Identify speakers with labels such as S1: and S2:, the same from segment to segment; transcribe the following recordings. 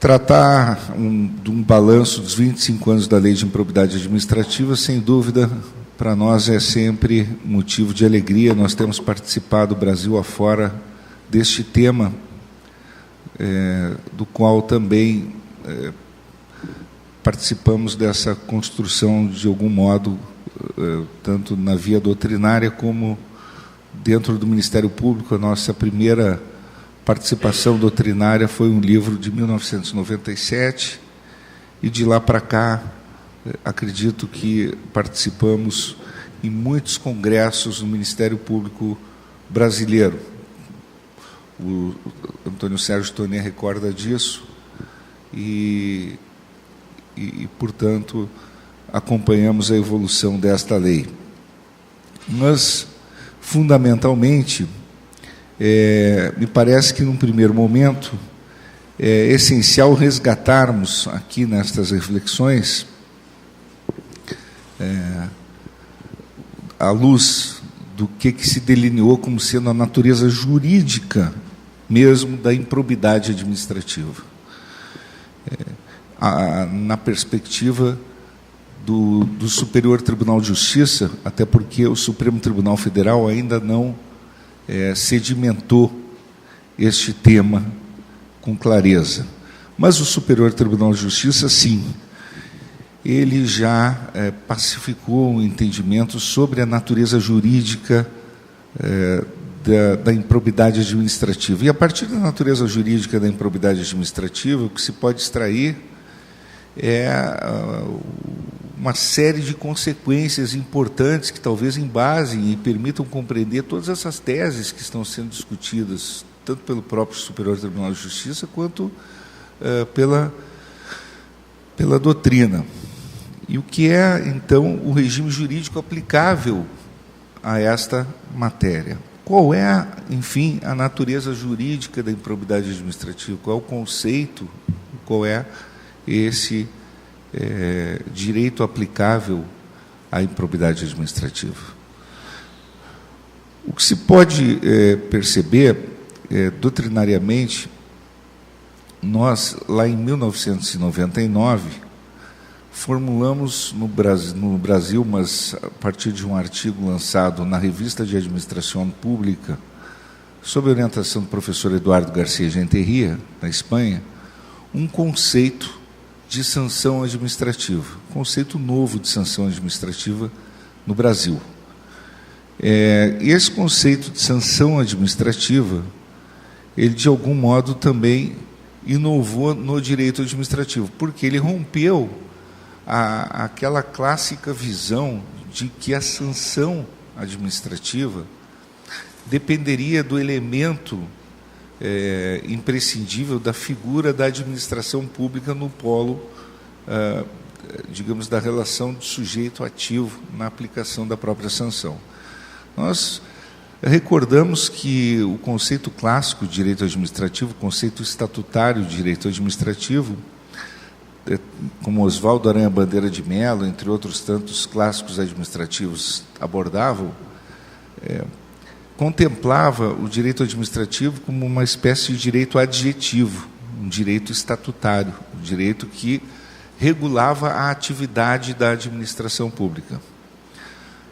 S1: tratar de um balanço dos 25 anos da Lei de Improbidade Administrativa, sem dúvida, para nós é sempre motivo de alegria. Nós temos participado Brasil afora deste tema, do qual também participamos dessa construção, de algum modo, tanto na via doutrinária como dentro do Ministério Público. A nossa primeira participação doutrinária foi um livro de 1997, e de lá para cá, acredito que participamos em muitos congressos no Ministério Público brasileiro. O Antônio Sérgio Tonet recorda disso, e, portanto, acompanhamos a evolução desta lei. Mas, fundamentalmente, me parece que, num primeiro momento, é essencial resgatarmos aqui nestas reflexões, à luz do que se delineou como sendo a natureza jurídica mesmo da improbidade administrativa, na perspectiva do Superior Tribunal de Justiça, até porque o Supremo Tribunal Federal ainda não sedimentou este tema com clareza. Mas o Superior Tribunal de Justiça, sim, ele já pacificou o entendimento sobre a natureza jurídica da improbidade administrativa. E, a partir da natureza jurídica da improbidade administrativa, o que se pode extrair é uma série de consequências importantes que talvez embasem e permitam compreender todas essas teses que estão sendo discutidas, tanto pelo próprio Superior Tribunal de Justiça, quanto pela doutrina. E o que é, então, o regime jurídico aplicável a esta matéria? Qual é, enfim, a natureza jurídica da improbidade administrativa? Qual é o conceito? Qual é esse direito aplicável à improbidade administrativa? O que se pode perceber, doutrinariamente, nós, lá em 1999, formulamos no Brasil, mas a partir de um artigo lançado na Revista de Administração Pública, sob a orientação do professor Eduardo Garcia Genterria, na Espanha, um conceito de sanção administrativa, conceito novo de sanção administrativa no Brasil. E esse conceito de sanção administrativa, ele, de algum modo, também inovou no direito administrativo, porque ele rompeu aquela clássica visão de que a sanção administrativa dependeria do elemento imprescindível da figura da administração pública no polo, digamos, da relação do sujeito ativo na aplicação da própria sanção. Nós recordamos que o conceito clássico de direito administrativo, o conceito estatutário de direito administrativo, como Oswaldo Aranha Bandeira de Mello, entre outros tantos clássicos administrativos abordavam, contemplava o direito administrativo como uma espécie de direito adjetivo, um direito estatutário, um direito que regulava a atividade da administração pública.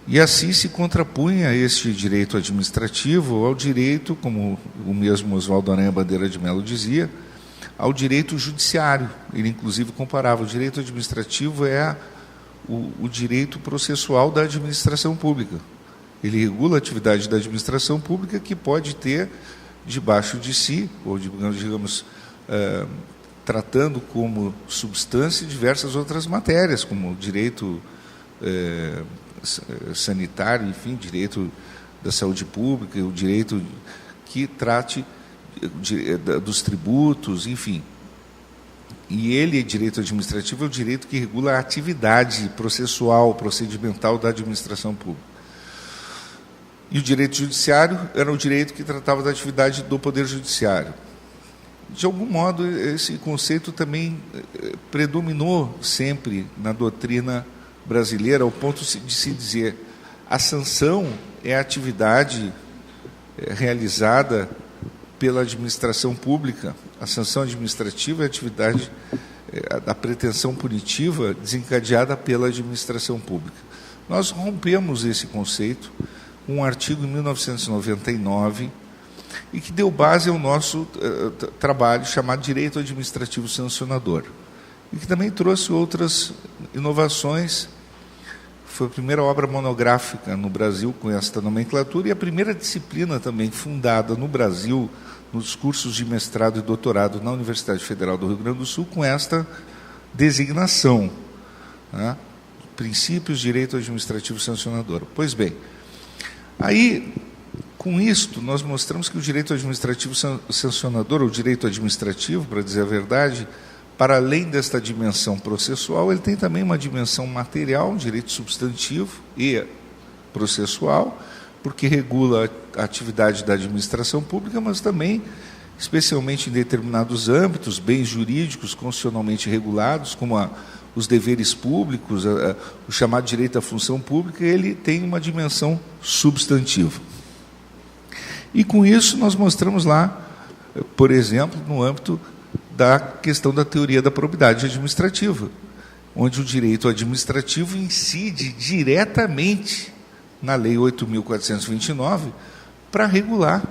S1: E assim se contrapunha este direito administrativo ao direito, como o mesmo Oswaldo Aranha Bandeira de Mello dizia, ao direito judiciário. Ele, inclusive, comparava: o direito administrativo é o direito processual da administração pública. Ele regula a atividade da administração pública, que pode ter debaixo de si, ou digamos, tratando como substância diversas outras matérias, como o direito sanitário, enfim, direito da saúde pública, o direito que trate dos tributos, enfim. E ele, direito administrativo, é o direito que regula a atividade processual, procedimental da administração pública. E o direito judiciário era o direito que tratava da atividade do Poder Judiciário. De algum modo, esse conceito também predominou sempre na doutrina brasileira, ao ponto de se dizer: a sanção é a atividade realizada pela administração pública, A sanção administrativa é a atividade da pretensão punitiva desencadeada pela administração pública. Nós rompemos esse conceito com um artigo em 1999 e que deu base ao nosso trabalho chamado Direito Administrativo Sancionador, e que também trouxe outras inovações. Foi a primeira obra monográfica no Brasil com esta nomenclatura e a primeira disciplina também fundada no Brasil nos cursos de mestrado e doutorado na Universidade Federal do Rio Grande do Sul com esta designação, né? Princípios de Direito Administrativo Sancionador. Pois bem, aí, com isto, nós mostramos que o direito administrativo sancionador, ou direito administrativo, para dizer a verdade, para além desta dimensão processual, ele tem também uma dimensão material, um direito substantivo e processual, porque regula a atividade da administração pública, mas também, especialmente em determinados âmbitos, bens jurídicos constitucionalmente regulados, como os deveres públicos, o chamado direito à função pública, ele tem uma dimensão substantiva. E com isso nós mostramos lá, por exemplo, no âmbito da questão da teoria da probidade administrativa, onde o direito administrativo incide diretamente na Lei 8.429 para regular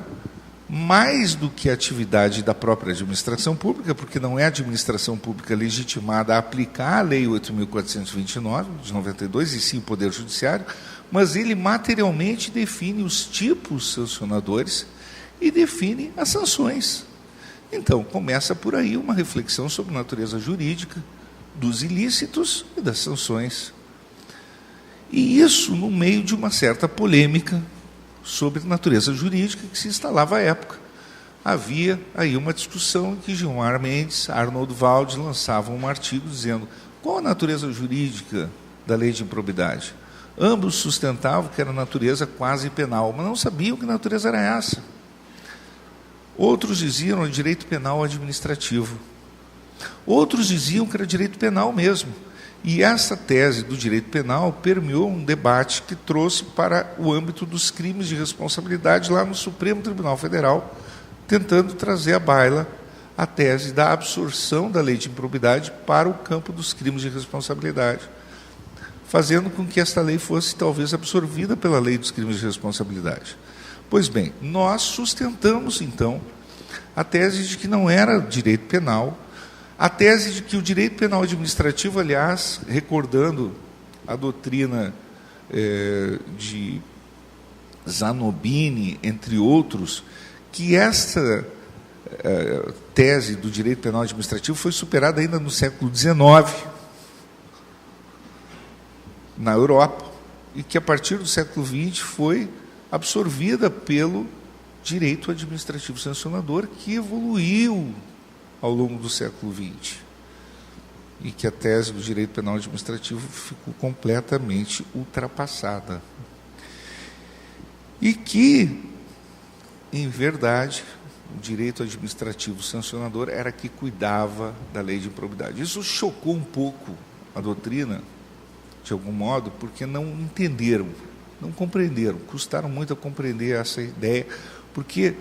S1: mais do que a atividade da própria administração pública, porque não é a administração pública legitimada a aplicar a Lei 8.429, de 92, e sim o Poder Judiciário, mas ele materialmente define os tipos sancionadores e define as sanções. Então, começa por aí uma reflexão sobre a natureza jurídica dos ilícitos e das sanções. E isso no meio de uma certa polêmica sobre natureza jurídica que se instalava à época. Havia aí uma discussão em que Gilmar Mendes, Arnold Valdes lançavam um artigo dizendo qual a natureza jurídica da lei de improbidade. Ambos sustentavam que era natureza quase penal, mas não sabiam que natureza era essa. Outros diziam direito penal administrativo. Outros diziam que era direito penal mesmo. E essa tese do direito penal permeou um debate que trouxe para o âmbito dos crimes de responsabilidade lá no Supremo Tribunal Federal, tentando trazer à baila a tese da absorção da lei de improbidade para o campo dos crimes de responsabilidade, fazendo com que esta lei fosse talvez absorvida pela lei dos crimes de responsabilidade. Pois bem, nós sustentamos então a tese de que não era direito penal, a tese de que o direito penal administrativo, aliás, recordando a doutrina de Zanobini, entre outros, que esta tese do direito penal administrativo foi superada ainda no século XIX, na Europa, e que a partir do século XX foi absorvida pelo direito administrativo sancionador, que evoluiu ao longo do século XX, e que a tese do direito penal administrativo ficou completamente ultrapassada. E que, em verdade, o direito administrativo sancionador era que cuidava da lei de improbidade. Isso chocou um pouco a doutrina, de algum modo, porque não entenderam, não compreenderam, custaram muito a compreender essa ideia, porque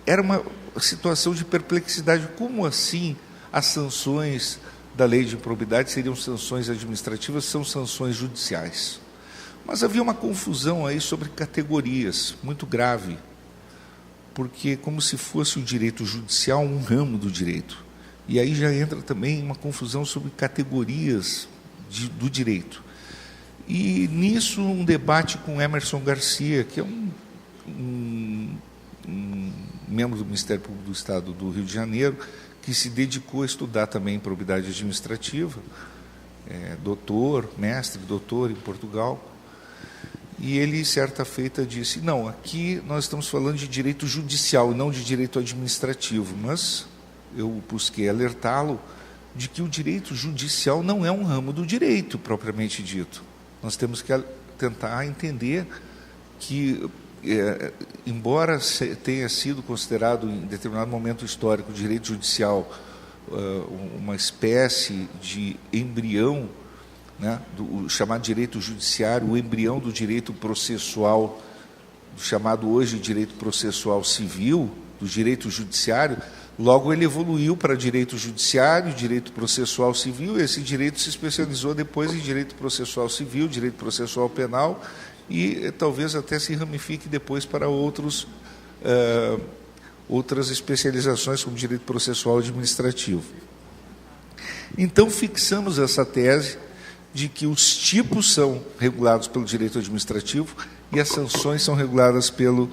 S1: era uma situação de perplexidade. Como assim as sanções da lei de improbidade seriam sanções administrativas, são sanções judiciais? Mas havia uma confusão aí sobre categorias, muito grave, porque como se fosse o direito judicial um ramo do direito. E aí já entra também uma confusão sobre categorias do direito. E nisso um debate com Emerson Garcia, que é um membro do Ministério Público do Estado do Rio de Janeiro, que se dedicou a estudar também improbidade administrativa, mestre, doutor em Portugal, e ele, certa feita, disse, não, aqui nós estamos falando de direito judicial, não de direito administrativo, mas eu busquei alertá-lo de que o direito judicial não é um ramo do direito, propriamente dito. Nós temos que tentar entender que, embora tenha sido considerado em determinado momento histórico o direito judicial uma espécie de embrião, né, do chamado direito judiciário, o embrião do direito processual, do chamado hoje direito processual civil, do direito judiciário, Logo, ele evoluiu para direito judiciário, direito processual civil, e esse direito se especializou depois em direito processual civil, direito processual penal, e talvez até se ramifique depois para outras especializações, como direito processual administrativo. Então, fixamos essa tese de que os tipos são regulados pelo direito administrativo e as sanções são reguladas pelo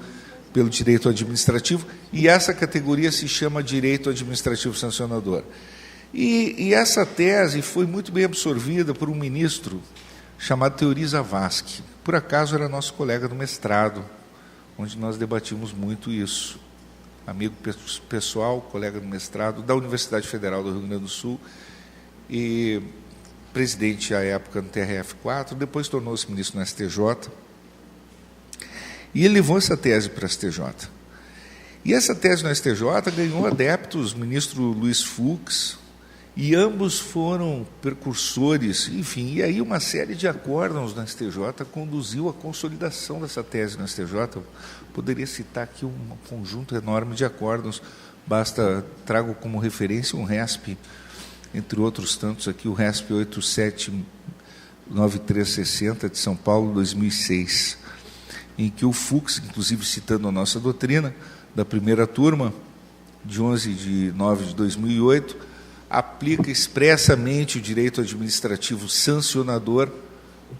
S1: direito administrativo, e essa categoria se chama direito administrativo sancionador. E essa tese foi muito bem absorvida por um ministro chamado Teori Zavascki. Por acaso era nosso colega do mestrado, onde nós debatimos muito isso. Amigo pessoal, colega do mestrado, da Universidade Federal do Rio Grande do Sul, e presidente à época no TRF4, depois tornou-se ministro no STJ, e ele levou essa tese para a STJ. E essa tese no STJ ganhou adeptos, o ministro Luiz Fux, e ambos foram precursores, enfim, e aí uma série de acórdãos na STJ conduziu à consolidação dessa tese na STJ. Eu poderia citar aqui um conjunto enorme de acórdãos, trago como referência um RESP, entre outros tantos aqui, o RESP 879360 de São Paulo, 2006, em que o Fux, inclusive citando a nossa doutrina, da primeira turma, de 11 de 9 de 2008, aplica expressamente o direito administrativo sancionador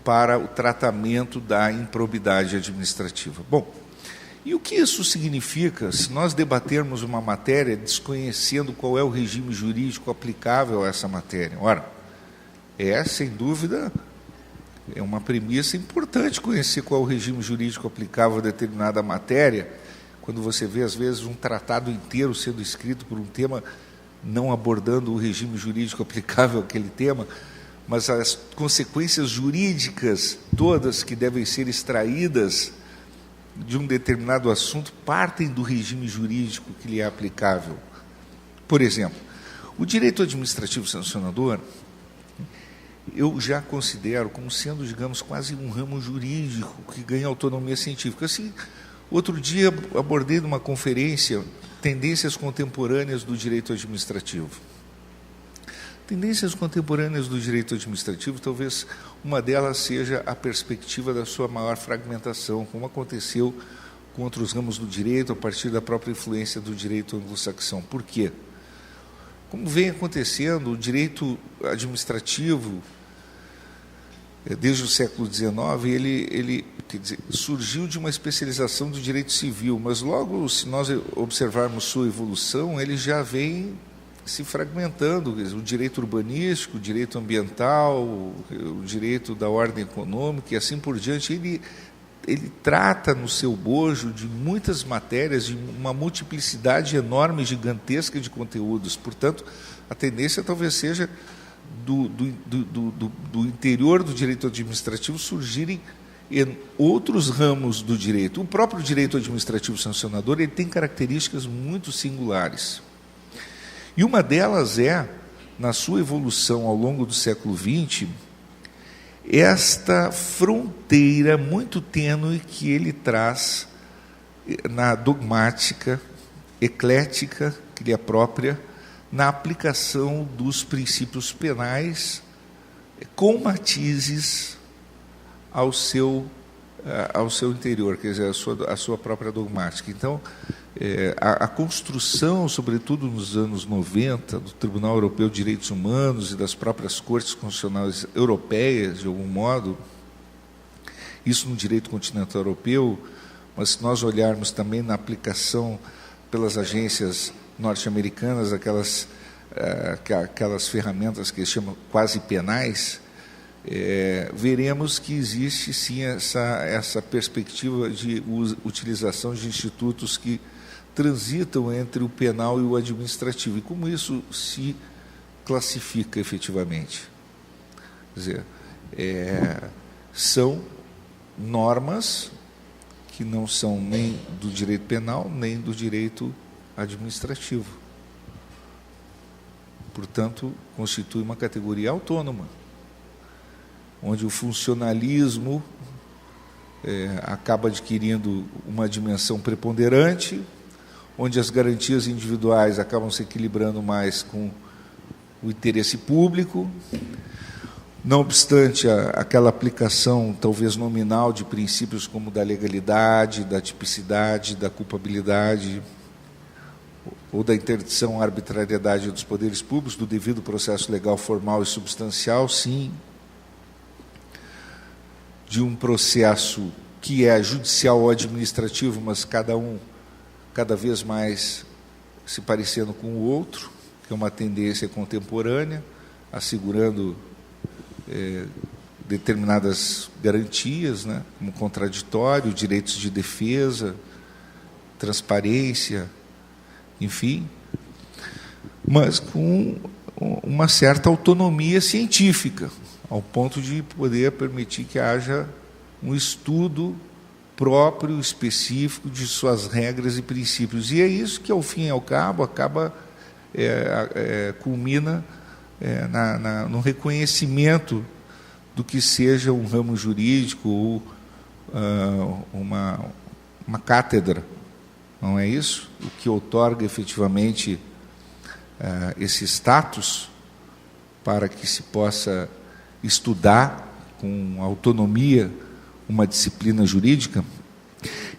S1: para o tratamento da improbidade administrativa. Bom, e o que isso significa se nós debatermos uma matéria desconhecendo qual é o regime jurídico aplicável a essa matéria? Ora, sem dúvida, é uma premissa importante conhecer qual é o regime jurídico aplicável a determinada matéria, quando você vê, às vezes, um tratado inteiro sendo escrito por um tema não abordando o regime jurídico aplicável àquele tema, mas as consequências jurídicas todas que devem ser extraídas de um determinado assunto partem do regime jurídico que lhe é aplicável. Por exemplo, o direito administrativo sancionador, eu já considero como sendo, digamos, quase um ramo jurídico que ganha autonomia científica. Assim, outro dia abordei numa conferência tendências contemporâneas do direito administrativo. Tendências contemporâneas do direito administrativo, talvez uma delas seja a perspectiva da sua maior fragmentação, como aconteceu com outros ramos do direito, a partir da própria influência do direito anglo-saxão. Por quê? Como vem acontecendo, o direito administrativo, desde o século XIX, ele quer dizer, surgiu de uma especialização do direito civil, mas logo, se nós observarmos sua evolução, ele já vem se fragmentando. O direito urbanístico, o direito ambiental, o direito da ordem econômica e assim por diante, ele trata no seu bojo de muitas matérias, de uma multiplicidade enorme, gigantesca de conteúdos. Portanto, a tendência talvez seja do interior do direito administrativo surgirem em outros ramos do direito. O próprio direito administrativo sancionador ele tem características muito singulares. E uma delas é, na sua evolução ao longo do século XX, esta fronteira muito tênue que ele traz na dogmática, eclética, que lhe é própria, na aplicação dos princípios penais, com matizes ao seu interior, quer dizer, a sua própria dogmática. Então, a construção, sobretudo nos anos 90, do Tribunal Europeu de Direitos Humanos e das próprias cortes constitucionais europeias, de algum modo, isso no direito continental europeu, mas se nós olharmos também na aplicação pelas agências norte-americanas, aquelas ferramentas que se chamam quase penais, veremos que existe sim essa perspectiva de utilização de institutos que transitam entre o penal e o administrativo. E como isso se classifica efetivamente? Quer dizer, são normas que não são nem do direito penal, nem do direito administrativo. Portanto, constitui uma categoria autônoma, onde o funcionalismo acaba adquirindo uma dimensão preponderante, onde as garantias individuais acabam se equilibrando mais com o interesse público. Não obstante aquela aplicação, talvez nominal, de princípios como da legalidade, da tipicidade, da culpabilidade, ou da interdição à arbitrariedade dos poderes públicos, do devido processo legal formal e substancial, sim, de um processo que é judicial ou administrativo, mas cada vez mais se parecendo com o outro, que é uma tendência contemporânea, assegurando determinadas garantias, né, como contraditório, direitos de defesa, transparência, enfim, mas com uma certa autonomia científica, ao ponto de poder permitir que haja um estudo próprio, específico, de suas regras e princípios. E é isso que, ao fim e ao cabo, culmina no reconhecimento do que seja um ramo jurídico ou uma cátedra, não é isso? O que outorga efetivamente esse status para que se possa estudar com autonomia uma disciplina jurídica.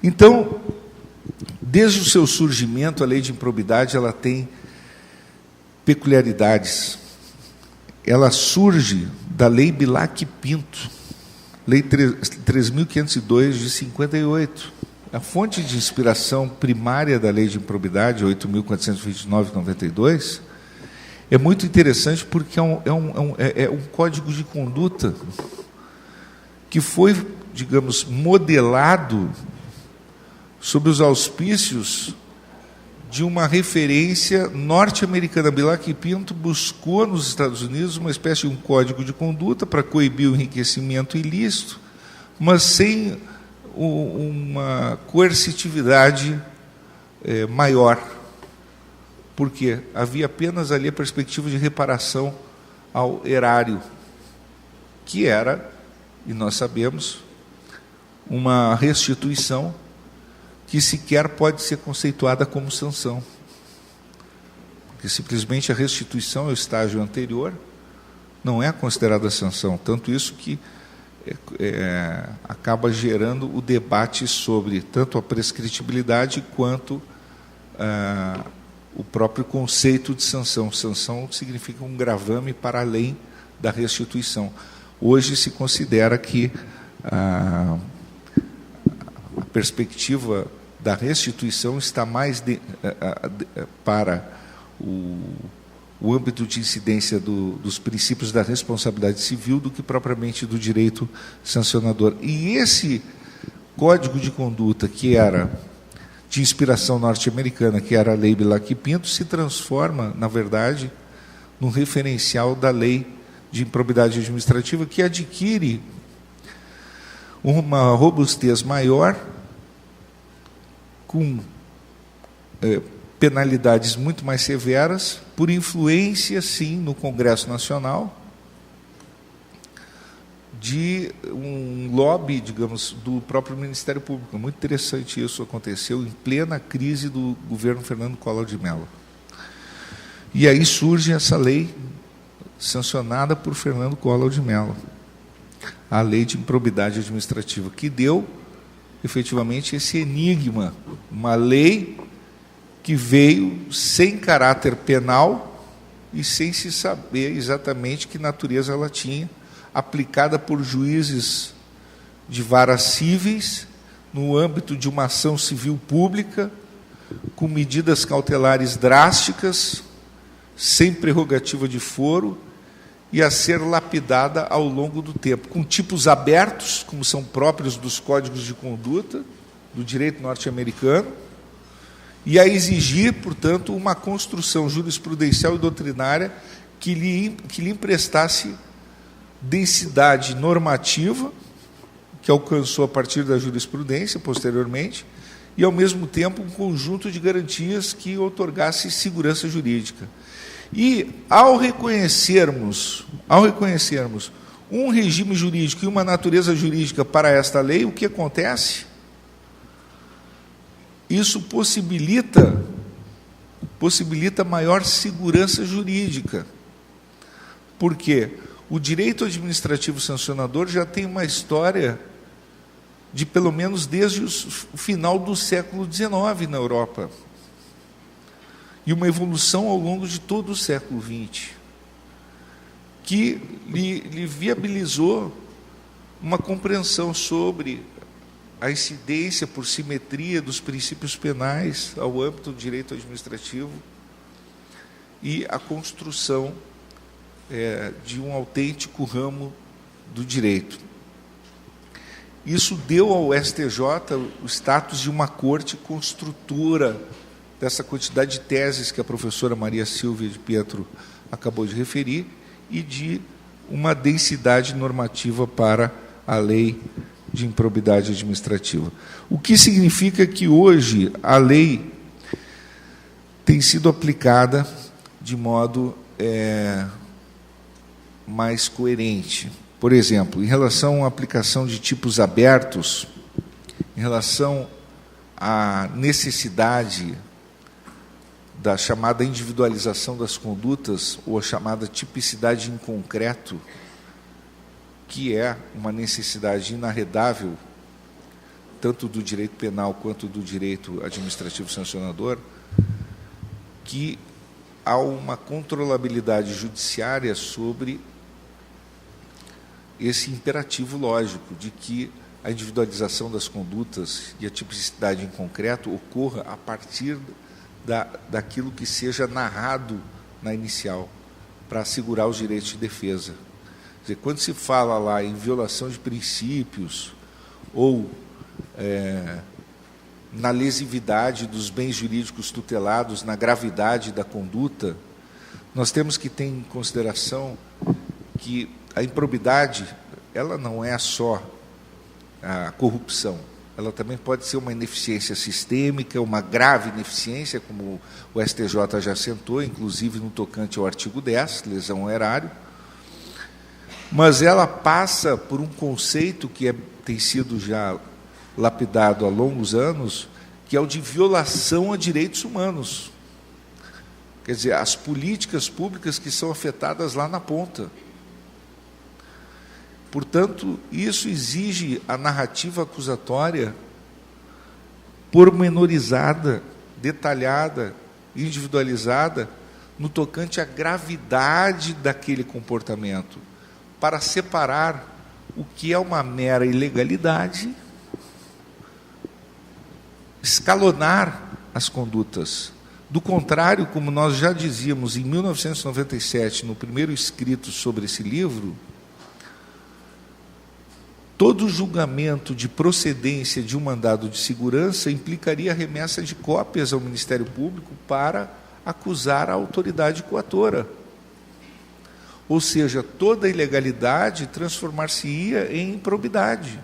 S1: Então, desde o seu surgimento, a lei de improbidade ela tem peculiaridades. Ela surge da Lei Bilac Pinto, Lei 3.502 de 58. A fonte de inspiração primária da Lei de Improbidade, 8.429/92, é muito interessante porque é um código de conduta que foi, digamos, modelado sob os auspícios de uma referência norte-americana. Bilac Pinto buscou nos Estados Unidos uma espécie de um código de conduta para coibir o enriquecimento ilícito, mas sem uma coercitividade maior, porque havia apenas ali a perspectiva de reparação ao erário, que era, e nós sabemos, uma restituição que sequer pode ser conceituada como sanção, porque simplesmente a restituição é o estágio anterior, não é considerada sanção, tanto isso que acaba gerando o debate sobre tanto a prescritibilidade quanto o próprio conceito de sanção. Sanção significa um gravame para além da restituição. Hoje se considera que a perspectiva da restituição está mais para o âmbito de incidência dos princípios da responsabilidade civil do que propriamente do direito sancionador. E esse código de conduta, que era de inspiração norte-americana, que era a Lei Bilac Pinto, se transforma, na verdade, no referencial da Lei de Improbidade Administrativa, que adquire uma robustez maior, com penalidades muito mais severas, por influência, sim, no Congresso Nacional, de um lobby, digamos, do próprio Ministério Público. Muito interessante isso, aconteceu em plena crise do governo Fernando Collor de Mello. E aí surge essa lei sancionada por Fernando Collor de Mello, a Lei de Improbidade Administrativa, que deu, efetivamente, esse enigma, uma lei que veio sem caráter penal e sem se saber exatamente que natureza ela tinha, aplicada por juízes de varas cíveis, no âmbito de uma ação civil pública, com medidas cautelares drásticas, sem prerrogativa de foro, e a ser lapidada ao longo do tempo, com tipos abertos, como são próprios dos códigos de conduta do direito norte-americano, e a exigir, portanto, uma construção jurisprudencial e doutrinária que lhe emprestasse densidade normativa, que alcançou a partir da jurisprudência, posteriormente, e, ao mesmo tempo, um conjunto de garantias que outorgasse segurança jurídica. E, ao reconhecermos um regime jurídico e uma natureza jurídica para esta lei, o que acontece? isso possibilita maior segurança jurídica. Por quê? O direito administrativo sancionador já tem uma história de pelo menos desde o final do século XIX na Europa, e uma evolução ao longo de todo o século XX, que lhe viabilizou uma compreensão sobre a incidência por simetria dos princípios penais ao âmbito do direito administrativo e a construção de um autêntico ramo do direito. Isso deu ao STJ o status de uma corte construtora dessa quantidade de teses que a professora Maria Silvia de Pietro acabou de referir, e de uma densidade normativa para a lei de improbidade administrativa. O que significa que hoje a lei tem sido aplicada de modo mais coerente. Por exemplo, em relação à aplicação de tipos abertos, em relação à necessidade da chamada individualização das condutas, ou a chamada tipicidade em concreto, que é uma necessidade inarredável, tanto do direito penal quanto do direito administrativo sancionador, que há uma controlabilidade judiciária sobre esse imperativo lógico de que a individualização das condutas e a tipicidade em concreto ocorra a partir daquilo que seja narrado na inicial, para assegurar os direitos de defesa. Quer dizer, quando se fala lá em violação de princípios ou na lesividade dos bens jurídicos tutelados, na gravidade da conduta, nós temos que ter em consideração que a improbidade, ela não é só a corrupção, ela também pode ser uma ineficiência sistêmica, uma grave ineficiência, como o STJ já assentou, inclusive no tocante ao artigo 10, lesão ao erário, mas ela passa por um conceito que tem sido já lapidado há longos anos, que é o de violação a direitos humanos. Quer dizer, as políticas públicas que são afetadas lá na ponta. Portanto, isso exige a narrativa acusatória pormenorizada, detalhada, individualizada, no tocante à gravidade daquele comportamento, para separar o que é uma mera ilegalidade, escalonar as condutas. Do contrário, como nós já dizíamos em 1997, no primeiro escrito sobre esse livro, todo julgamento de procedência de um mandado de segurança implicaria a remessa de cópias ao Ministério Público para acusar a autoridade coatora. Ou seja, toda ilegalidade transformar-se-ia em improbidade.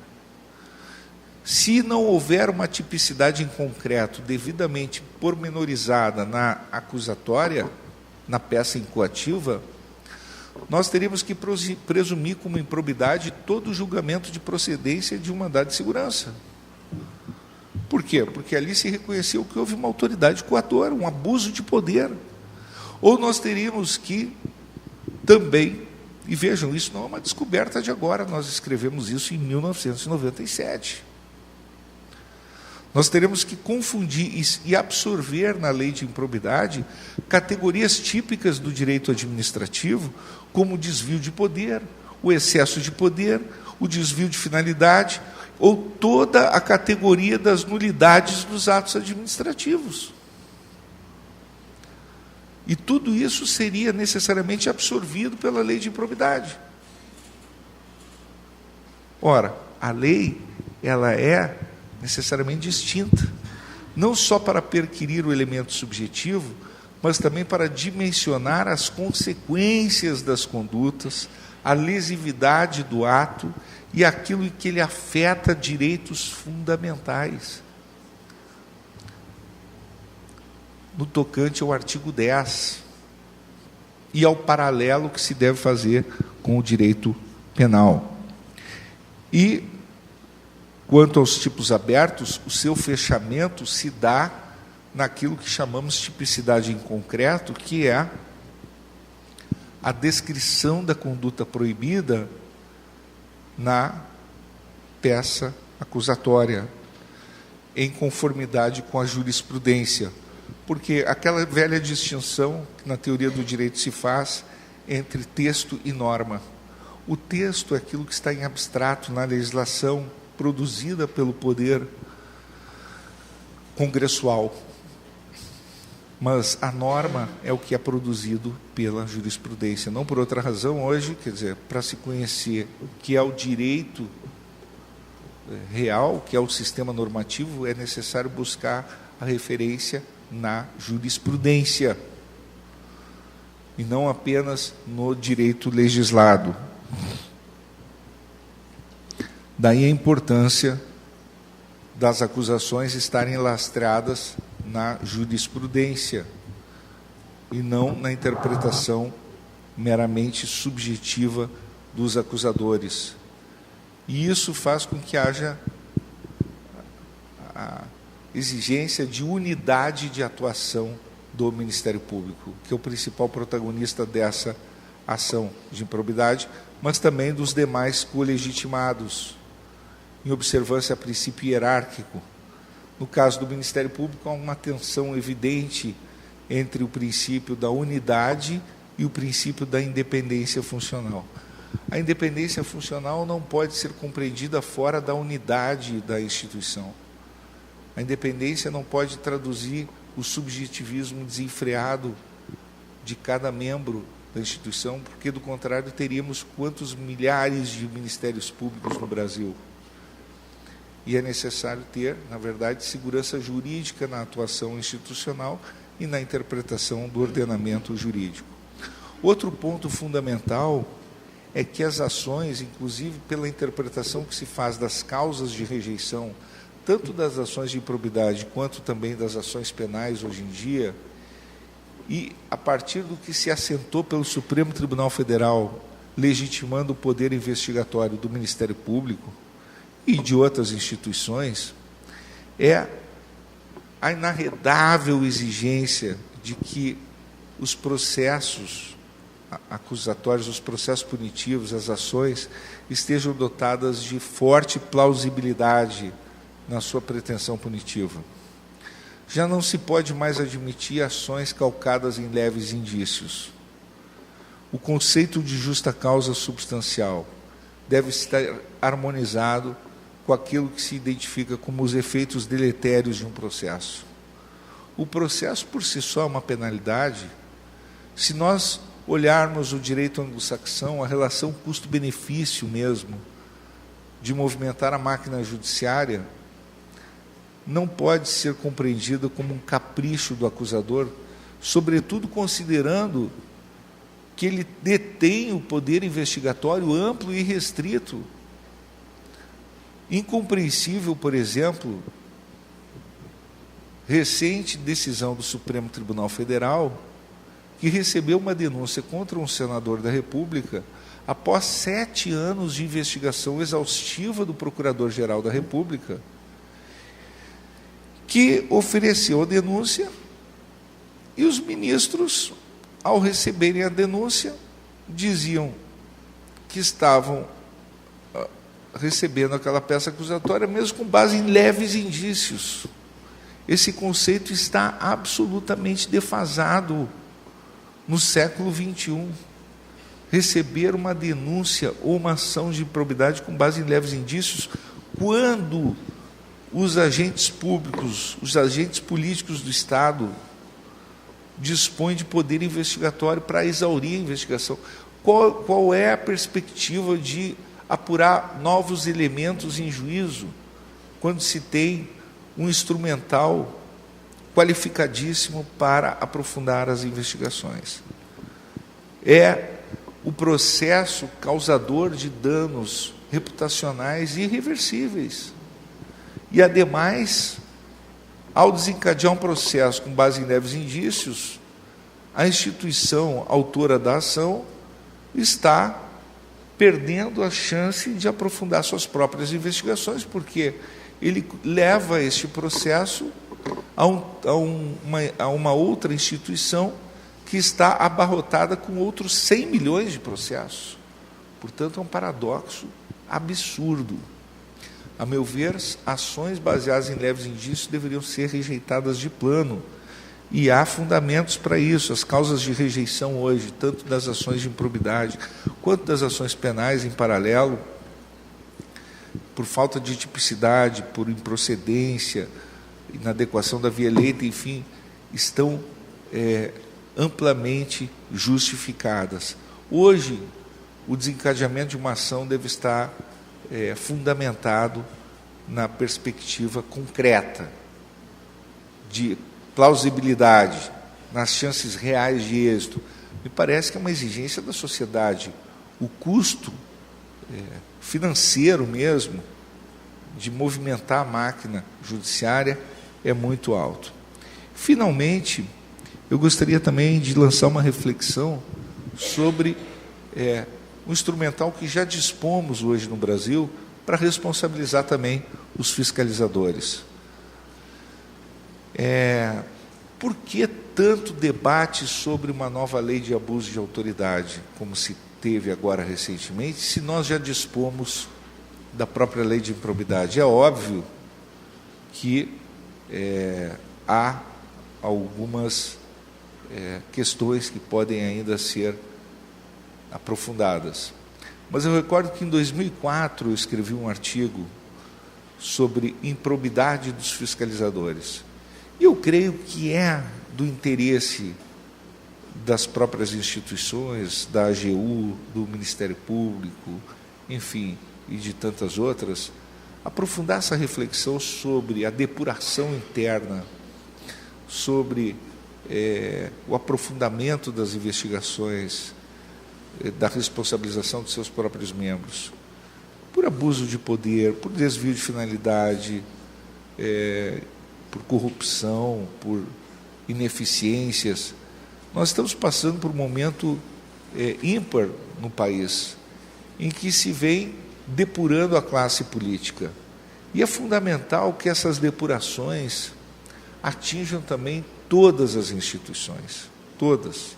S1: Se não houver uma tipicidade em concreto devidamente pormenorizada na acusatória, na peça incoativa, nós teríamos que presumir como improbidade todo o julgamento de procedência de um mandado de segurança. Por quê? Porque ali se reconheceu que houve uma autoridade coatora, um abuso de poder. Ou nós teríamos que também, e vejam, isso não é uma descoberta de agora, nós escrevemos isso em 1997. Nós teremos que confundir e absorver na lei de improbidade categorias típicas do direito administrativo, como o desvio de poder, o excesso de poder, o desvio de finalidade, ou toda a categoria das nulidades dos atos administrativos. E tudo isso seria necessariamente absorvido pela lei de improbidade. Ora, a lei, ela é necessariamente distinta, não só para perquirir o elemento subjetivo, mas também para dimensionar as consequências das condutas, a lesividade do ato e aquilo em que ele afeta direitos fundamentais. No tocante ao artigo 10 e ao paralelo que se deve fazer com o direito penal. E Quanto aos tipos abertos, o seu fechamento se dá naquilo que chamamos tipicidade em concreto, que é a descrição da conduta proibida na peça acusatória, em conformidade com a jurisprudência. Porque aquela velha distinção que na teoria do direito se faz entre texto e norma. O texto é aquilo que está em abstrato na legislação produzida pelo poder congressual. Mas a norma é o que é produzido pela jurisprudência. Não por outra razão, hoje, quer dizer, para se conhecer o que é o direito real, que é o sistema normativo, é necessário buscar a referência na jurisprudência e não apenas no direito legislado. Daí a importância das acusações estarem lastreadas na jurisprudência e não na interpretação meramente subjetiva dos acusadores. E isso faz com que haja a exigência de unidade de atuação do Ministério Público, que é o principal protagonista dessa ação de improbidade, mas também dos demais colegitimados, em observância a princípio hierárquico. No caso do Ministério Público, há uma tensão evidente entre o princípio da unidade e o princípio da independência funcional. A independência funcional não pode ser compreendida fora da unidade da instituição. A independência não pode traduzir o subjetivismo desenfreado de cada membro da instituição, porque, do contrário, teríamos quantos milhares de ministérios públicos no Brasil. E é necessário ter, na verdade, segurança jurídica na atuação institucional e na interpretação do ordenamento jurídico. Outro ponto fundamental é que as ações, inclusive pela interpretação que se faz das causas de rejeição, tanto das ações de improbidade quanto também das ações penais hoje em dia, e a partir do que se assentou pelo Supremo Tribunal Federal, legitimando o poder investigatório do Ministério Público e de outras instituições, é a inarredável exigência de que os processos acusatórios, os processos punitivos, as ações, estejam dotadas de forte plausibilidade na sua pretensão punitiva. Já não se pode mais admitir ações calcadas em leves indícios. O conceito de justa causa substancial deve estar harmonizado com aquilo que se identifica como os efeitos deletérios de um processo. O processo por si só é uma penalidade. Se nós olharmos o direito anglo-saxão, a relação custo-benefício mesmo de movimentar a máquina judiciária não pode ser compreendida como um capricho do acusador, sobretudo considerando que ele detém o poder investigatório amplo e restrito. Incompreensível, por exemplo, recente decisão do Supremo Tribunal Federal, que recebeu uma denúncia contra um senador da República após 7 anos de investigação exaustiva do Procurador-Geral da República, que ofereceu a denúncia e os ministros, ao receberem a denúncia, diziam que estavam recebendo aquela peça acusatória mesmo com base em leves indícios. Esse conceito está absolutamente defasado no século XXI. Receber uma denúncia ou uma ação de improbidade com base em leves indícios, quando os agentes públicos, os agentes políticos do Estado dispõem de poder investigatório para exaurir a investigação. Qual é a perspectiva de apurar novos elementos em juízo, quando se tem um instrumental qualificadíssimo para aprofundar as investigações? É o processo causador de danos reputacionais irreversíveis. E, ademais, ao desencadear um processo com base em leves indícios, a instituição autora da ação está perdendo a chance de aprofundar suas próprias investigações, porque ele leva este processo a uma outra instituição que está abarrotada com outros 100 milhões de processos. Portanto, é um paradoxo absurdo. A meu ver, ações baseadas em leves indícios deveriam ser rejeitadas de plano, e há fundamentos para isso. As causas de rejeição hoje, tanto das ações de improbidade quanto das ações penais em paralelo, por falta de tipicidade, por improcedência, inadequação da via eleita, enfim, estão amplamente justificadas. Hoje, o desencadeamento de uma ação deve estar fundamentado na perspectiva concreta de plausibilidade, nas chances reais de êxito. Me parece que é uma exigência da sociedade. O custo financeiro mesmo de movimentar a máquina judiciária é muito alto. Finalmente, eu gostaria também de lançar uma reflexão sobre um instrumental que já dispomos hoje no Brasil para responsabilizar também os fiscalizadores. Por que tanto debate sobre uma nova lei de abuso de autoridade, como se teve agora recentemente, se nós já dispomos da própria lei de improbidade? É óbvio que há algumas questões que podem ainda ser aprofundadas. Mas eu recordo que em 2004 eu escrevi um artigo sobre improbidade dos fiscalizadores. E eu creio que é do interesse das próprias instituições, da AGU, do Ministério Público, enfim, e de tantas outras, aprofundar essa reflexão sobre a depuração interna, sobre o aprofundamento das investigações, da responsabilização de seus próprios membros, por abuso de poder, por desvio de finalidade, por corrupção, por ineficiências. Nós estamos passando por um momento ímpar no país, em que se vem depurando a classe política. E é fundamental que essas depurações atinjam também todas as instituições, todas,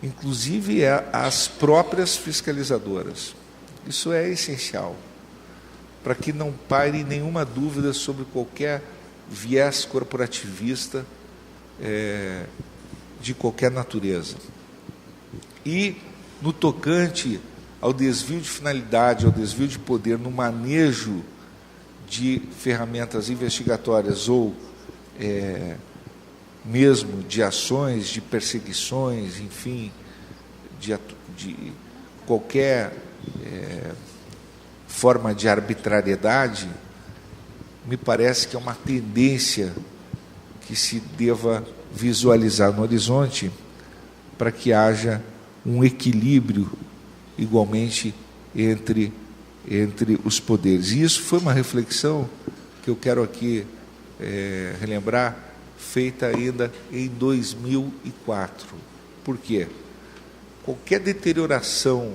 S1: inclusive as próprias fiscalizadoras. Isso é essencial, para que não paire nenhuma dúvida sobre qualquer viés corporativista de qualquer natureza. E, no tocante ao desvio de finalidade, ao desvio de poder no manejo de ferramentas investigatórias ou mesmo de ações, de perseguições, enfim, de qualquer forma de arbitrariedade, me parece que é uma tendência que se deva visualizar no horizonte para que haja um equilíbrio igualmente entre os poderes. E isso foi uma reflexão que eu quero aqui relembrar, feita ainda em 2004. Por quê? Qualquer deterioração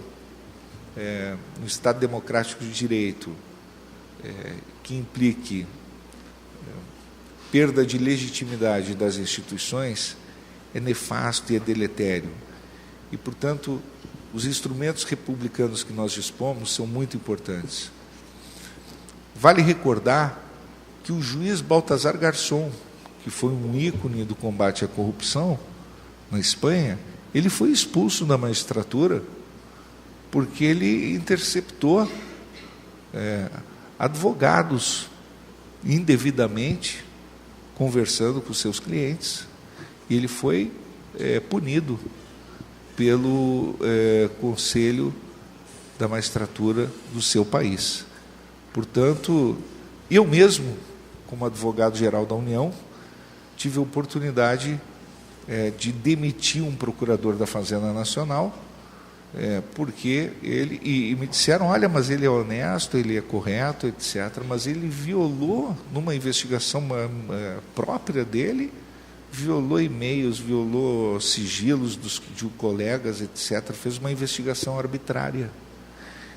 S1: no Estado Democrático de Direito que implique perda de legitimidade das instituições é nefasto e é deletério. E, portanto, os instrumentos republicanos que nós dispomos são muito importantes. Vale recordar que o juiz Baltasar Garzón, que foi um ícone do combate à corrupção na Espanha, ele foi expulso da magistratura porque ele interceptou advogados indevidamente conversando com seus clientes, e ele foi punido pelo Conselho da Magistratura do seu país. Portanto, eu mesmo, como advogado-geral da União, tive a oportunidade de demitir um procurador da Fazenda Nacional, porque ele... E me disseram, olha, mas ele é honesto, ele é correto, etc., mas ele violou, numa investigação própria dele, violou e-mails, violou sigilos de colegas, etc., fez uma investigação arbitrária.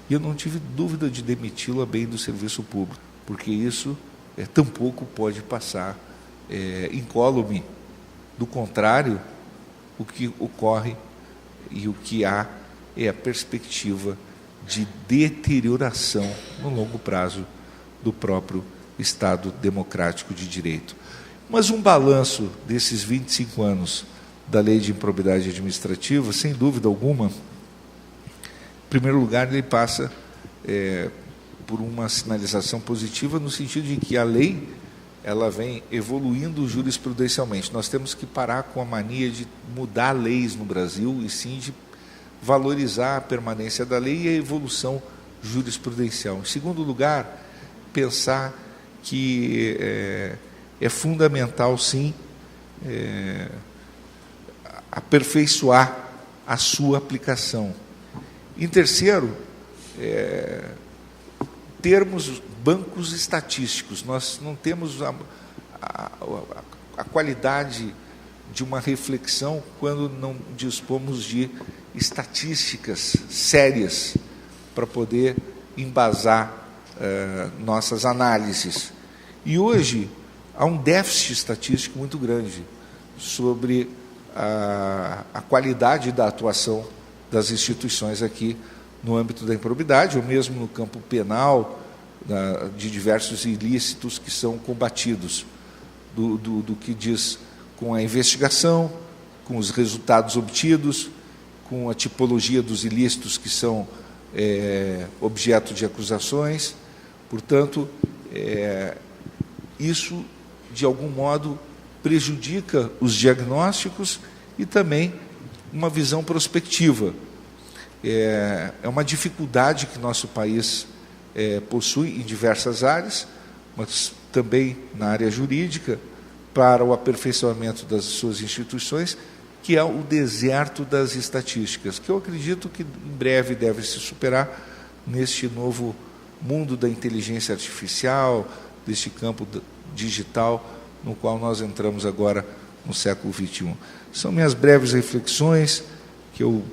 S1: E eu não tive dúvida de demiti-lo a bem do serviço público, porque isso tampouco pode passar incólume. Do contrário, o que ocorre e o que há é a perspectiva de deterioração no longo prazo do próprio Estado democrático de direito. Mas um balanço desses 25 anos da Lei de Improbidade Administrativa, sem dúvida alguma, em primeiro lugar, ele passa por uma sinalização positiva no sentido de que a lei ela vem evoluindo jurisprudencialmente. Nós temos que parar com a mania de mudar leis no Brasil e sim de valorizar a permanência da lei e a evolução jurisprudencial. Em segundo lugar, pensar que é fundamental, sim, aperfeiçoar a sua aplicação. Em terceiro, termos bancos estatísticos. Nós não temos a qualidade de uma reflexão quando não dispomos de estatísticas sérias para poder embasar nossas análises. E hoje há um déficit estatístico muito grande sobre a qualidade da atuação das instituições aqui no âmbito da improbidade, ou mesmo no campo penal, de diversos ilícitos que são combatidos, do que diz com a investigação, com os resultados obtidos, com a tipologia dos ilícitos que são objeto de acusações. Portanto, isso, de algum modo, prejudica os diagnósticos e também uma visão prospectiva. É uma dificuldade que nosso país possui em diversas áreas, mas também na área jurídica, para o aperfeiçoamento das suas instituições, que é o deserto das estatísticas, que eu acredito que em breve deve se superar neste novo mundo da inteligência artificial, deste campo digital, no qual nós entramos agora no século XXI. São minhas breves reflexões, que eu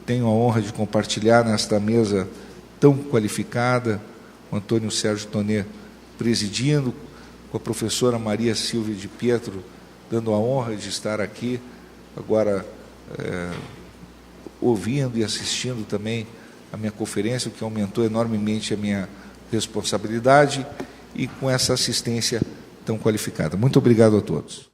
S1: tenho a honra de compartilhar nesta mesa tão qualificada, com Antônio Sérgio Tonet presidindo, com a professora Maria Silvia de Pietro, dando a honra de estar aqui, agora ouvindo e assistindo também a minha conferência, o que aumentou enormemente a minha responsabilidade, e com essa assistência tão qualificada. Muito obrigado a todos.